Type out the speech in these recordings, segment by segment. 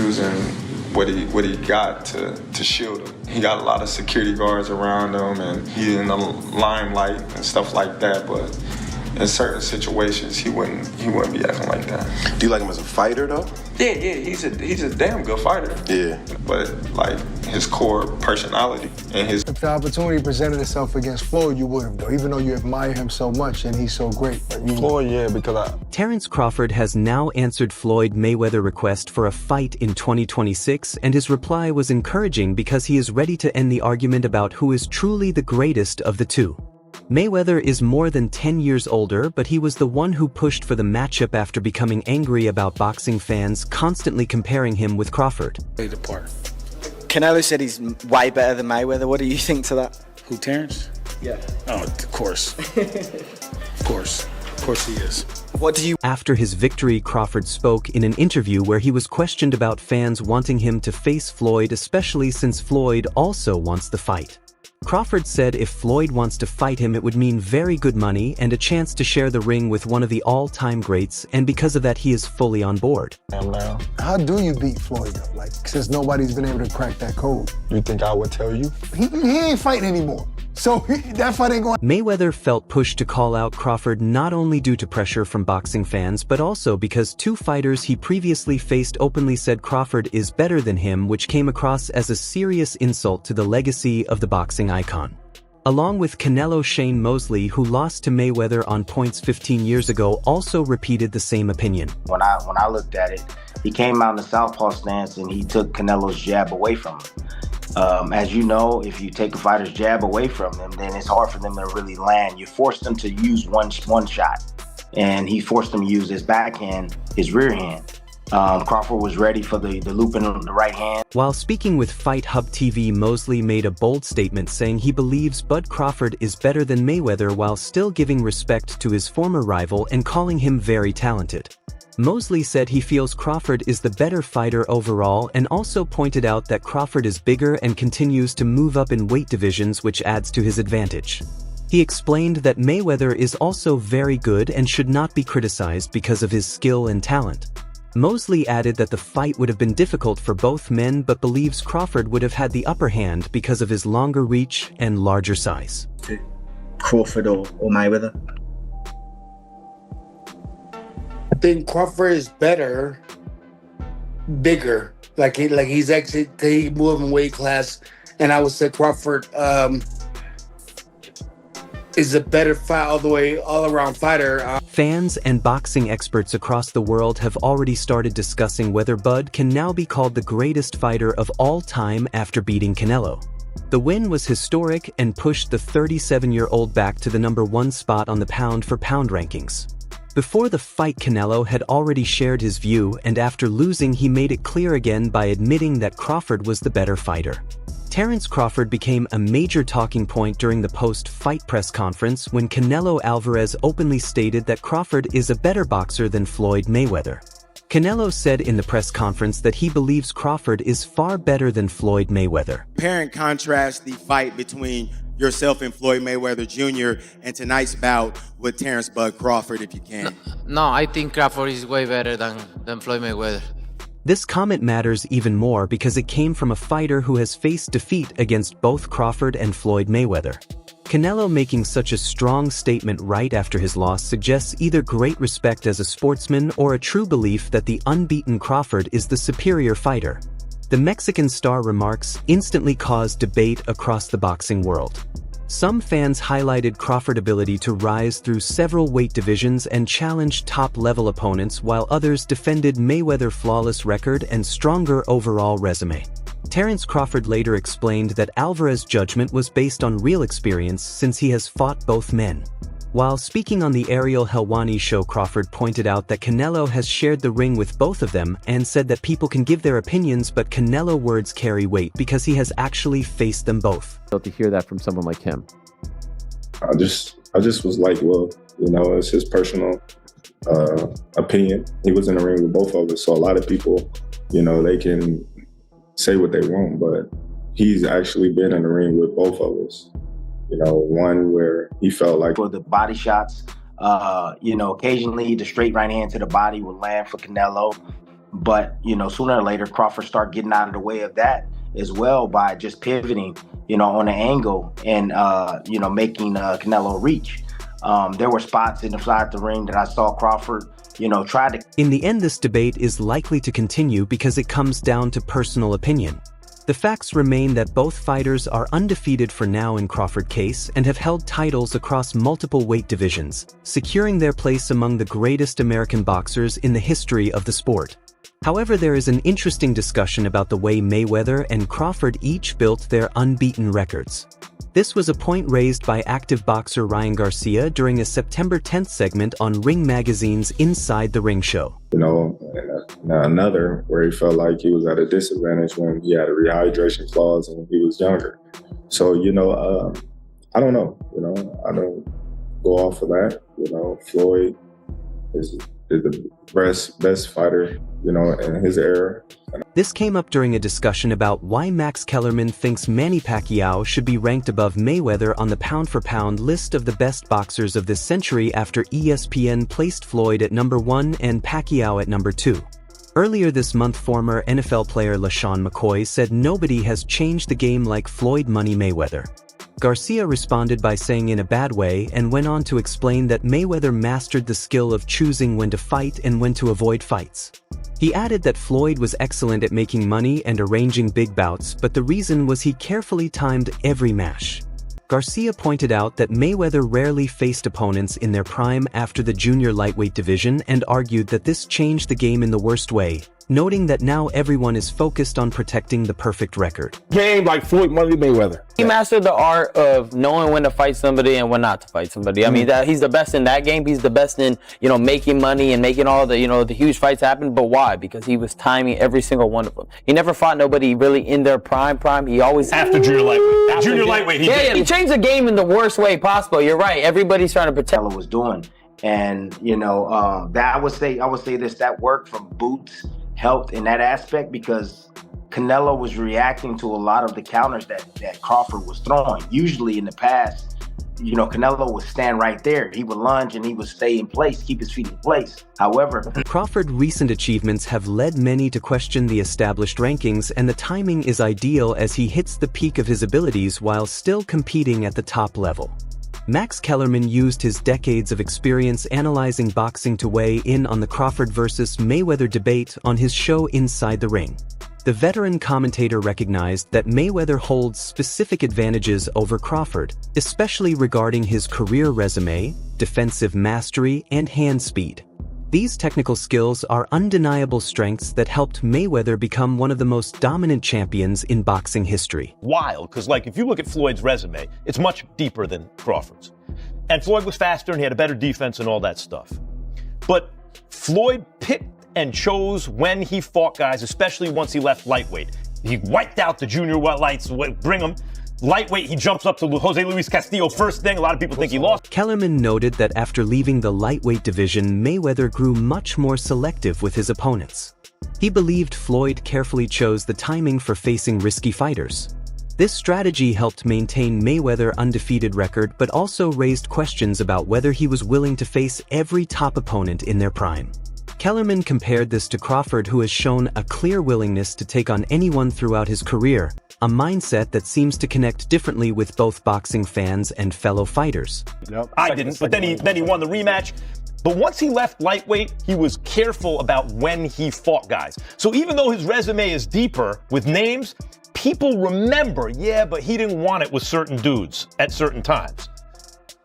using what he got to shield him. He got a lot of security guards around him, and he's in the limelight and stuff like that. But in certain situations, he wouldn't be acting like that. Do you like him as a fighter, though? Yeah, he's a damn good fighter. Yeah. But like his core personality and his. If the opportunity presented itself against Floyd, you would have, though, even though you admire him so much and he's so great. But Floyd, yeah, because Terence Crawford has now answered Floyd Mayweather's request for a fight in 2026, and his reply was encouraging because he is ready to end the argument about who is truly the greatest of the two. Mayweather is more than 10 years older, but he was the one who pushed for the matchup after becoming angry about boxing fans constantly comparing him with Crawford. Canelo said he's way better than Mayweather. What do you think to that? Who, Terence? Yeah. Oh, of course. Of course he is. What do you... After his victory, Crawford spoke in an interview where he was questioned about fans wanting him to face Floyd, especially since Floyd also wants the fight. Crawford said if Floyd wants to fight him, it would mean very good money and a chance to share the ring with one of the all-time greats, and because of that, he is fully on board. how do you beat Floyd, though? Like, since nobody's been able to crack that code. you think I would tell you? He ain't fighting anymore. So that fight ain't going. Mayweather felt pushed to call out Crawford not only due to pressure from boxing fans, but also because two fighters he previously faced openly said Crawford is better than him, which came across as a serious insult to the legacy of the boxing icon. Along with Canelo, Shane Mosley, who lost to Mayweather on points 15 years ago, also repeated the same opinion. When I looked at it, he came out in the southpaw stance and he took Canelo's jab away from him. As you know, if you take a fighter's jab away from them, then it's hard for them to really land. You force them to use one shot, and he forced them to use his backhand, his rear hand. Crawford was ready for the loop in the right hand. While speaking with Fight Hub TV, Mosley made a bold statement saying he believes Bud Crawford is better than Mayweather while still giving respect to his former rival and calling him very talented. Mosley said he feels Crawford is the better fighter overall and also pointed out that Crawford is bigger and continues to move up in weight divisions, which adds to his advantage. He explained that Mayweather is also very good and should not be criticized because of his skill and talent. Mosley added that the fight would have been difficult for both men, but believes Crawford would have had the upper hand because of his longer reach and larger size. Crawford or Mayweather? I think Crawford is better, bigger. Like he's actually he moved in weight class, and I would say Crawford is a better fight all around fighter. Fans and boxing experts across the world have already started discussing whether Bud can now be called the greatest fighter of all time after beating Canelo. The win was historic and pushed the 37-year-old back to the #1 spot on the pound-for-pound rankings. Before the fight, Canelo had already shared his view, and after losing, he made it clear again by admitting that Crawford was the better fighter. Terence Crawford became a major talking point during the post-fight press conference when Canelo Alvarez openly stated that Crawford is a better boxer than Floyd Mayweather. Canelo said in the press conference that he believes Crawford is far better than Floyd Mayweather. Compare and contrast the fight between yourself and Floyd Mayweather Jr. and tonight's bout with Terence Bud Crawford, if you can. No, I think Crawford is way better than Floyd Mayweather. This comment matters even more because it came from a fighter who has faced defeat against both Crawford and Floyd Mayweather. Canelo making such a strong statement right after his loss suggests either great respect as a sportsman or a true belief that the unbeaten Crawford is the superior fighter. The Mexican star remarks instantly caused debate across the boxing world. Some fans highlighted Crawford's ability to rise through several weight divisions and challenge top-level opponents, while others defended Mayweather's flawless record and stronger overall resume. Terence Crawford later explained that Alvarez's judgment was based on real experience since he has fought both men. While speaking on the Ariel Helwani show, Crawford pointed out that Canelo has shared the ring with both of them and said that people can give their opinions, but Canelo words carry weight because he has actually faced them both. To hear that from someone like him. I just was like, well, it's his personal opinion. He was in the ring with both of us, so a lot of people, they can say what they want, but he's actually been in the ring with both of us. One where he felt like for the body shots, occasionally the straight right hand to the body would land for Canelo. But, sooner or later, Crawford started getting out of the way of that as well by just pivoting, on an angle and, making Canelo reach. There were spots inside the ring that I saw Crawford, try to. In the end, this debate is likely to continue because it comes down to personal opinion. The facts remain that both fighters are undefeated for now in Crawford's case and have held titles across multiple weight divisions, securing their place among the greatest American boxers in the history of the sport. However, there is an interesting discussion about the way Mayweather and Crawford each built their unbeaten records. This was a point raised by active boxer Ryan Garcia during a September 10th segment on Ring Magazine's Inside the Ring show. And another where he felt like he was at a disadvantage when he had a rehydration clause and he was younger. So, I don't know. I don't go off of that. Floyd is the best fighter, in his era. This came up during a discussion about why Max Kellerman thinks Manny Pacquiao should be ranked above Mayweather on the pound-for-pound list of the best boxers of this century after ESPN placed Floyd at number 1 and Pacquiao at number 2. Earlier this month, former NFL player LaShawn McCoy said nobody has changed the game like Floyd Money Mayweather. Garcia responded by saying in a bad way and went on to explain that Mayweather mastered the skill of choosing when to fight and when to avoid fights. He added that Floyd was excellent at making money and arranging big bouts, but the reason was he carefully timed every match. Garcia pointed out that Mayweather rarely faced opponents in their prime after the junior lightweight division and argued that this changed the game in the worst way, noting that now everyone is focused on protecting the perfect record. Game like Floyd Money Mayweather. He mastered the art of knowing when to fight somebody and when not to fight somebody. I mean, he's the best in that game. He's the best in, making money and making all the, the huge fights happen. But why? Because he was timing every single one of them. He never fought nobody really in their prime. He always... After junior lightweight. Junior lightweight, he changed the game in the worst way possible. You're right. Everybody's trying to protect. Was doing. And, that I would say this, that work from Boots helped in that aspect because Canelo was reacting to a lot of the counters that Crawford was throwing. Usually in the past, Canelo would stand right there. He would lunge and he would stay in place, keep his feet in place. However, Crawford's recent achievements have led many to question the established rankings, and the timing is ideal as he hits the peak of his abilities while still competing at the top level. Max Kellerman used his decades of experience analyzing boxing to weigh in on the Crawford versus Mayweather debate on his show Inside the Ring. The veteran commentator recognized that Mayweather holds specific advantages over Crawford, especially regarding his career resume, defensive mastery, and hand speed. These technical skills are undeniable strengths that helped Mayweather become one of the most dominant champions in boxing history. Wild, because if you look at Floyd's resume, it's much deeper than Crawford's. And Floyd was faster and he had a better defense and all that stuff. But Floyd picked and chose when he fought guys, especially once he left lightweight. He wiped out the junior lights, bring them. Lightweight, he jumps up to Jose Luis Castillo first thing. A lot of people think he lost. Kellerman noted that after leaving the lightweight division, Mayweather grew much more selective with his opponents. He believed Floyd carefully chose the timing for facing risky fighters. This strategy helped maintain Mayweather's undefeated record, but also raised questions about whether he was willing to face every top opponent in their prime. Kellerman compared this to Crawford, who has shown a clear willingness to take on anyone throughout his career, a mindset that seems to connect differently with both boxing fans and fellow fighters. I didn't, but then he won the rematch. But once he left lightweight, he was careful about when he fought guys. So even though his resume is deeper with names, people remember, but he didn't want it with certain dudes at certain times.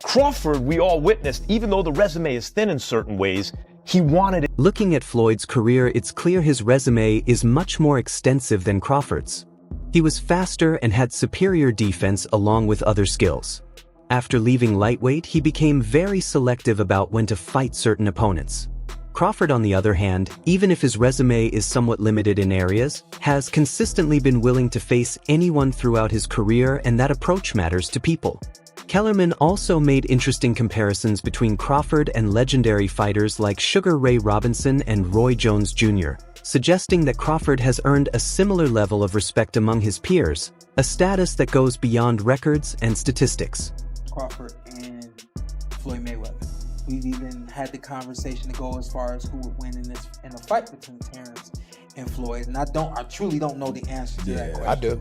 Crawford, we all witnessed, even though the resume is thin in certain ways, he wanted it. Looking at Floyd's career, it's clear his resume is much more extensive than Crawford's. He was faster and had superior defense along with other skills. After leaving lightweight, he became very selective about when to fight certain opponents. Crawford, on the other hand, even if his resume is somewhat limited in areas, has consistently been willing to face anyone throughout his career, and that approach matters to people. Kellerman also made interesting comparisons between Crawford and legendary fighters like Sugar Ray Robinson and Roy Jones Jr., suggesting that Crawford has earned a similar level of respect among his peers, a status that goes beyond records and statistics. Crawford and Floyd Mayweather. We've even had the conversation to go as far as who would win in a fight between Terence and Floyd, and I truly don't know the answer to that question. I do.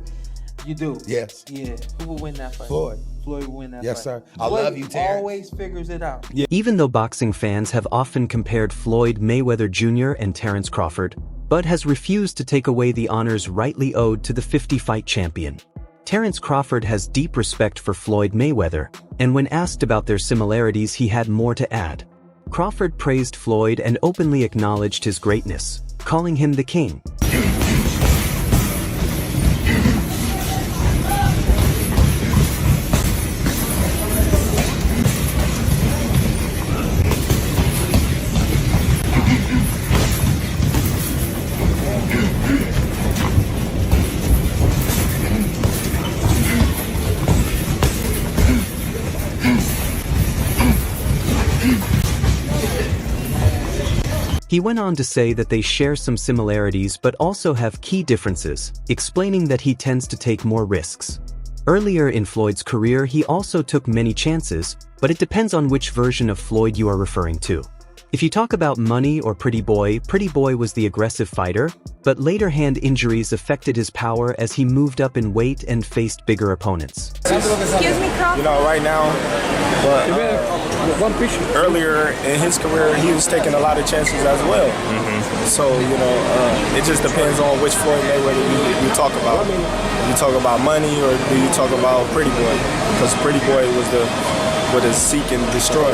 You do? Yes. Yeah. Who would win that fight? Floyd. Floyd would win that fight. Yes, sir. I Floyd love you, Terence. always figures it out. Even though boxing fans have often compared Floyd Mayweather Jr. and Terence Crawford, Bud has refused to take away the honors rightly owed to the 50-fight champion. Terence Crawford has deep respect for Floyd Mayweather, and when asked about their similarities, he had more to add. Crawford praised Floyd and openly acknowledged his greatness, calling him the king. He went on to say that they share some similarities but also have key differences, explaining that he tends to take more risks. Earlier in Floyd's career, he also took many chances, but it depends on which version of Floyd you are referring to. If you talk about Money or Pretty Boy was the aggressive fighter, but later hand injuries affected his power as he moved up in weight and faced bigger opponents. Excuse me, Crawford? You know, right now, but earlier in his career, he was taking a lot of chances as well. So, you know, it just depends on which Floyd Mayweather you talk about. You talk about Money or do you talk about Pretty Boy? Because Pretty Boy was what is seek and destroy.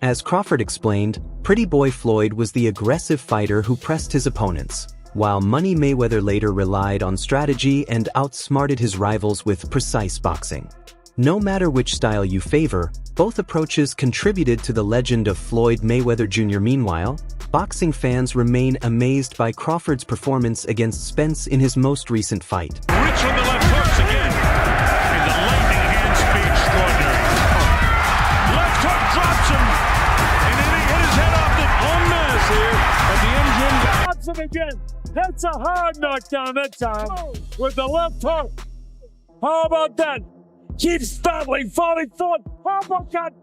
As Crawford explained, Pretty Boy Floyd was the aggressive fighter who pressed his opponents, while Money Mayweather later relied on strategy and outsmarted his rivals with precise boxing. No matter which style you favor, both approaches contributed to the legend of Floyd Mayweather Jr. Meanwhile, boxing fans remain amazed by Crawford's performance against Spence in his most recent fight. Rich from the left hooks again. In the lightning hand speed, extraordinary. Left hook drops him. And then he hit his head off the Gomez here at the engine. Drops him again. That's a hard knockdown that time with the left hook. How about that? Keeps battling, falling forward. How about that?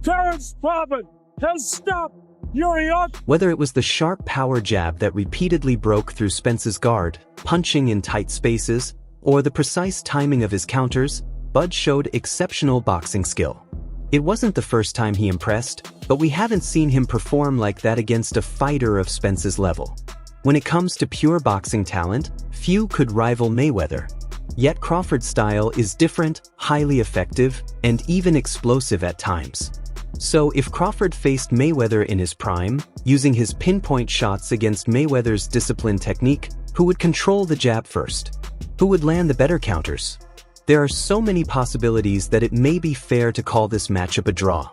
Terence Crawford has stopped. Whether it was the sharp power jab that repeatedly broke through Spence's guard, punching in tight spaces, or the precise timing of his counters, Bud showed exceptional boxing skill. It wasn't the first time he impressed, but we haven't seen him perform like that against a fighter of Spence's level. When it comes to pure boxing talent, few could rival Mayweather. Yet Crawford's style is different, highly effective, and even explosive at times. So if Crawford faced Mayweather in his prime, using his pinpoint shots against Mayweather's disciplined technique, who would control the jab first? Who would land the better counters? There are so many possibilities that it may be fair to call this matchup a draw.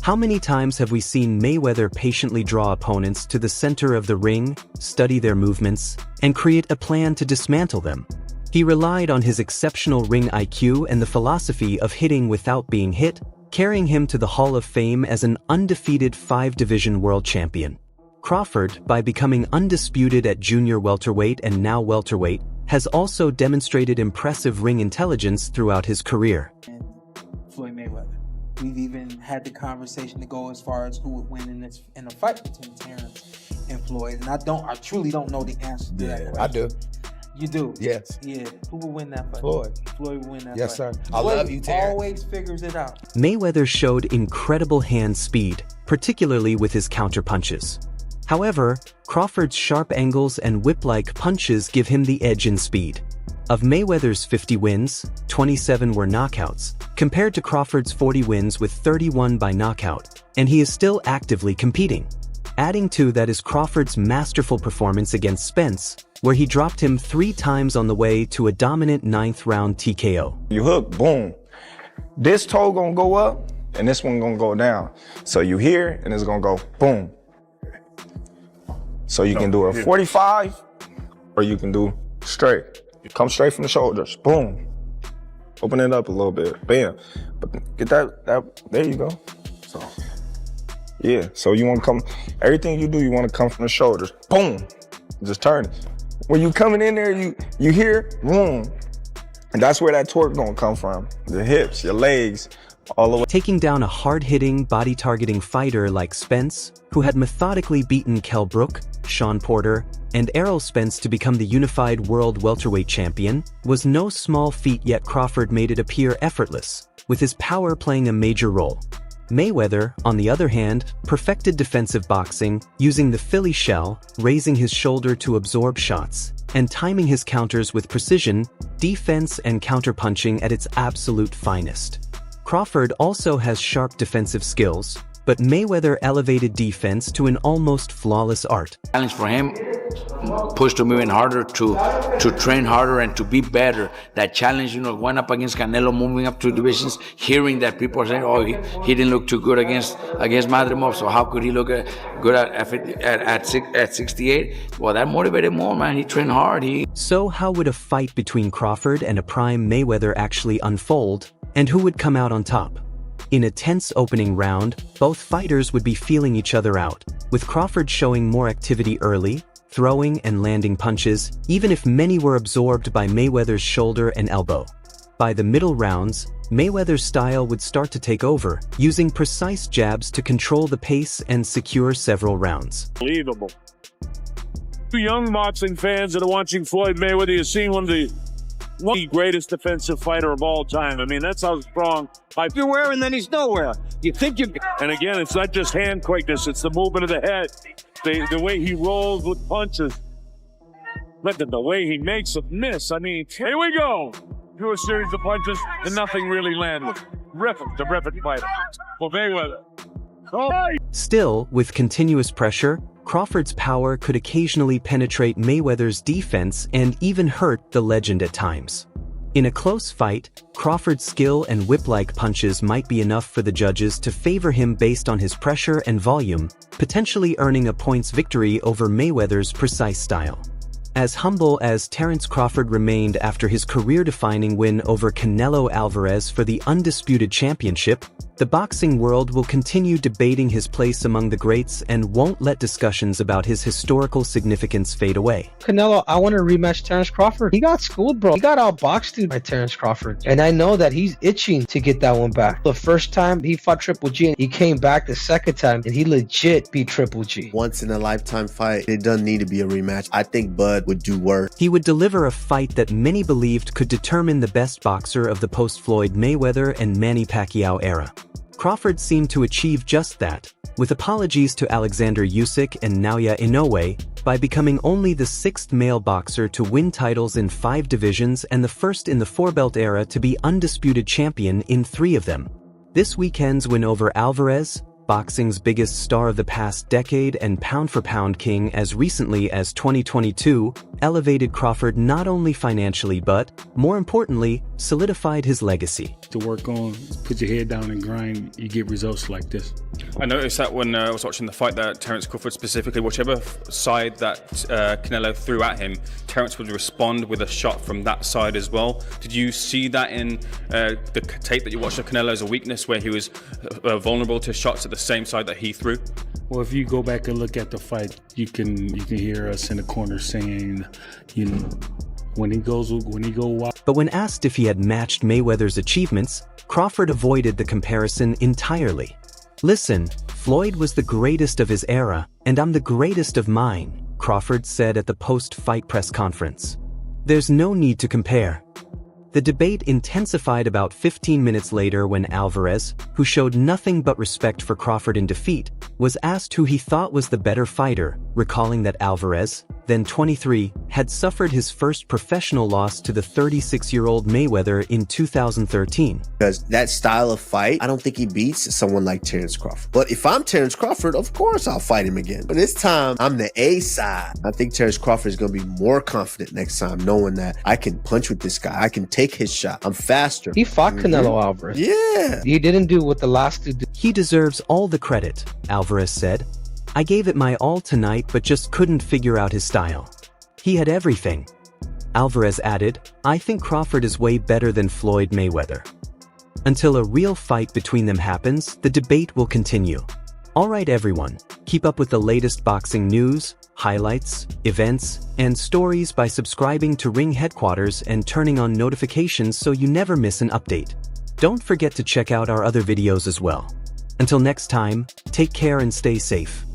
How many times have we seen Mayweather patiently draw opponents to the center of the ring, study their movements, and create a plan to dismantle them? He relied on his exceptional ring IQ and the philosophy of hitting without being hit, carrying him to the Hall of Fame as an undefeated 5-division world champion. Crawford, by becoming undisputed at junior welterweight and now welterweight, has also demonstrated impressive ring intelligence throughout his career. Floyd Mayweather. We've even had the conversation to go as far as who would win in a fight between Terence and Floyd, and I truly don't know the answer to that question. I do. You do? Yes. Yeah. Who would win that fight? Floyd. Floyd would win that yes, fight. Yes, sir. I love you, Terence. Always figures it out. Mayweather showed incredible hand speed, particularly with his counter punches. However, Crawford's sharp angles and whip-like punches give him the edge in speed. Of Mayweather's 50 wins, 27 were knockouts, compared to Crawford's 40 wins with 31 by knockout, and he is still actively competing. Adding to that is Crawford's masterful performance against Spence, where he dropped him 3 times on the way to a dominant 9th-round TKO. You hook, boom. This toe gonna go up, and this one gonna go down. So you here, and it's gonna go boom. So you can do a 45, or you can do straight. You come straight from the shoulders, boom. Open it up a little bit, bam. But get that there you go. So Yeah, so you want to come, everything you do, you want to come from the shoulders. Boom, just turn it. When you coming in there, you hear, boom. And that's where that torque gonna come from. The hips, your legs, all the way. Taking down a hard-hitting, body-targeting fighter like Spence, who had methodically beaten Kell Brook, Sean Porter, and Errol Spence to become the unified world welterweight champion, was no small feat, yet Crawford made it appear effortless, with his power playing a major role. Mayweather, on the other hand, perfected defensive boxing, using the Philly shell, raising his shoulder to absorb shots, and timing his counters with precision, defense and counterpunching at its absolute finest. Crawford also has sharp defensive skills, but Mayweather elevated defense to an almost flawless art. Challenge for him pushed him even harder to train harder and to be better. That challenge, went up against Canelo, moving up 2 divisions, hearing that people are saying, oh, he didn't look too good against Madrimov, so how could he look good at 68? Well, that motivated more, man. He trained hard. So how would a fight between Crawford and a prime Mayweather actually unfold, and who would come out on top? In a tense opening round, both fighters would be feeling each other out, with Crawford showing more activity early, throwing and landing punches, even if many were absorbed by Mayweather's shoulder and elbow. By the middle rounds, Mayweather's style would start to take over, using precise jabs to control the pace and secure several rounds. Unbelievable. You young boxing fans that are watching Floyd Mayweather, you're seeing one of the greatest defensive fighter of all time. I mean, that's how strong. If you're wearing, then he's nowhere. You think you... And again, it's not just hand quickness, it's the movement of the head. The way he rolls with punches. Look at the way he makes them miss. I mean, here we go. Do a series of punches and nothing really landed. Terrific fighter. For Mayweather. Still, with continuous pressure, Crawford's power could occasionally penetrate Mayweather's defense and even hurt the legend at times. In a close fight, Crawford's skill and whip-like punches might be enough for the judges to favor him based on his pressure and volume, potentially earning a points victory over Mayweather's precise style. As humble as Terence Crawford remained after his career-defining win over Canelo Alvarez for the undisputed championship, the boxing world will continue debating his place among the greats and won't let discussions about his historical significance fade away. Canelo, I want to rematch Terence Crawford. He got schooled, bro. He got outboxed by Terence Crawford. And I know that he's itching to get that one back. The first time he fought Triple G, and he came back the second time, and he legit beat Triple G. Once in a lifetime fight. It doesn't need to be a rematch. I think Bud would do worse. He would deliver a fight that many believed could determine the best boxer of the post-Floyd Mayweather and Manny Pacquiao era. Crawford seemed to achieve just that, with apologies to Alexander Usyk and Naoya Inoue, by becoming only the 6th male boxer to win titles in 5 divisions and the first in the 4-belt era to be undisputed champion in 3 of them. This weekend's win over Alvarez, boxing's biggest star of the past decade and pound-for-pound king as recently as 2022, elevated Crawford not only financially but, more importantly, solidified his legacy. To work on, put your head down and grind, you get results like this. I noticed that when I was watching the fight that Terence Crawford specifically, whichever side that Canelo threw at him, Terence would respond with a shot from that side as well. Did you see that in the tape that you watched of Canelo as a weakness where he was vulnerable to shots at the same side that he threw? Well, if you go back and look at the fight, you can hear us in the corner saying, when he go wild. But when asked if he had matched Mayweather's achievements, Crawford avoided the comparison entirely. Listen, Floyd was the greatest of his era, and I'm the greatest of mine, Crawford said at the post-fight press conference. There's no need to compare. The debate intensified about 15 minutes later when Alvarez, who showed nothing but respect for Crawford in defeat, was asked who he thought was the better fighter, recalling that Alvarez, then 23, had suffered his first professional loss to the 36-year-old Mayweather in 2013. Because that style of fight, I don't think he beats someone like Terence Crawford. But if I'm Terence Crawford, of course I'll fight him again. But this time, I'm the A side. I think Terence Crawford is going to be more confident next time, knowing that I can punch with this guy. I can take his shot. I'm faster. He fought Canelo Alvarez. Yeah. He didn't do what the last two did. He deserves all the credit, Alvarez said. I gave it my all tonight but just couldn't figure out his style. He had everything. Alvarez added, I think Crawford is way better than Floyd Mayweather. Until a real fight between them happens, the debate will continue. Alright everyone, keep up with the latest boxing news, highlights, events, and stories by subscribing to Ring Headquaterzz and turning on notifications so you never miss an update. Don't forget to check out our other videos as well. Until next time, take care and stay safe.